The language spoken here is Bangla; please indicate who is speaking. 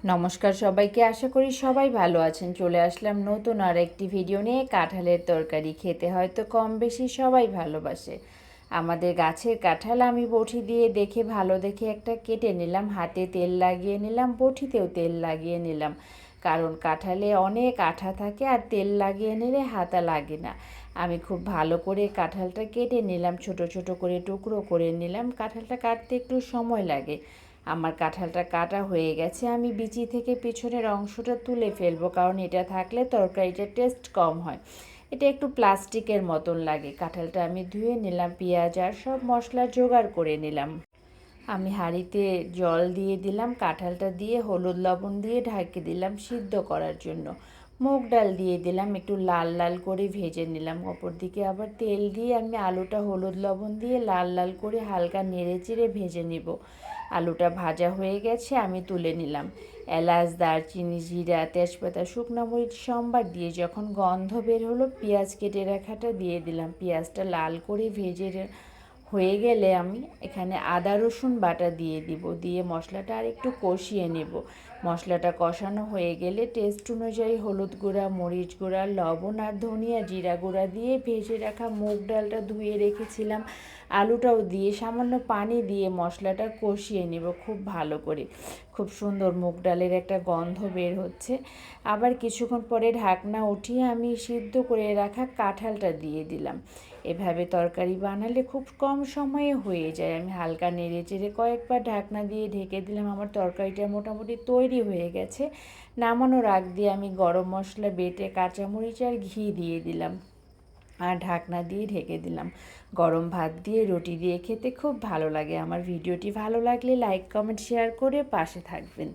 Speaker 1: নমস্কার সবাইকে, আশা করি সবাই ভালো আছেন। চলে আসলাম নতুন আর একটি ভিডিও নিয়ে। কাঁঠালের তরকারি খেতে হয়তো কম বেশি সবাই ভালোবাসে। আমাদের গাছের কাঁঠাল আমি বটি দিয়ে দেখে ভালো দেখে একটা কেটে নিলাম, হাতে তেল লাগিয়ে নিলাম, বটিতেও তেল লাগিয়ে নিলাম, কারণ কাঁঠালে অনেক আঠা থাকে আর তেল লাগিয়ে নিলে হাতা লাগে না। আমি খুব ভালো করে কাঁঠালটা কেটে নিলাম, ছোট ছোট করে টুকরো করে নিলাম। কাঁঠালটা কাটতে একটু সময় লাগে। আমার কাঁঠালটা কাটা হয়ে গেছে। আমি বিচি থেকে পিছনের অংশটা তুলে ফেলবো, কারণ এটা থাকলে তরকারিটার টেস্ট কম হয়। এটা একটু প্লাস্টিকের মতন লাগে। কাঁঠালটা আমি ধুয়ে নিলাম, পেঁয়াজ আর সব মশলা জোগাড় করে নিলাম। আমি হাঁড়িতে জল দিয়ে দিলাম, কাঁঠালটা দিয়ে হলুদ লবণ দিয়ে ঢেকে দিলাম সিদ্ধ করার জন্য। মুগ ডাল দিয়ে দিলাম, একটু লাল লাল করে ভেজে নিলাম। অপর দিকে আবার তেল দিয়ে আমি আলুটা হলুদ লবণ দিয়ে লাল লাল করে হালকা নেড়ে চেড়ে ভেজে নেব। আলুটা ভাজা হয়ে গেছে, আমি তুলে নিলাম। এলাচ, দারচিনি, জিরা, তেজপাতা, শুকনো মরিচ সম্বার দিয়ে যখন গন্ধ বের হলো, পেঁয়াজ কেটে রাখাটা দিয়ে দিলাম। পেঁয়াজটা লাল করে ভেজে হয়ে গেলে আমি এখানে আদা রসুন বাটা দিয়ে দিব, দিয়ে মশলাটা আর একটু কষিয়ে নেব। মশলাটা কষানো হয়ে গেলে টেস্ট অনুযায়ী হলুদ গুঁড়া, মরিচ গুঁড়া, লবণ আর ধনিয়া জিরা গুঁড়া দিয়ে ভেজে রাখা মুগ ডালটা ধুয়ে রেখেছিলাম, আলুটাও দিয়ে সামান্য পানি দিয়ে মশলাটা কষিয়ে নেব খুব ভালো করে। খুব সুন্দর মুগ ডালের একটা গন্ধ বের হচ্ছে। আবার কিছুক্ষণ পরে ঢাকনা উঠিয়ে আমি সিদ্ধ করে রাখা কাঁঠালটা দিয়ে দিলাম। এভাবে তরকারি বানালে খুব কম সময়ে হয়ে যায়। আমি হালকা নেড়ে চেড়ে কয়েকবার ঢাকনা দিয়ে ঢেকে দিলাম। আমার তরকারিটা মোটামুটি তৈরি হয়ে গেছে। নামানোর আগ দিয়ে আমি গরম মশলা বেটে, কাঁচামরিচ আর ঘি দিয়ে দিলাম আর ঢাকনা দিয়ে ঢেকে দিলাম। গরম ভাত দিয়ে, রুটি দিয়ে খেতে খুব ভালো লাগে আমার। ভিডিওটি ভালো লাগলে লাইক, কমেন্ট, শেয়ার করে পাশে থাকবেন।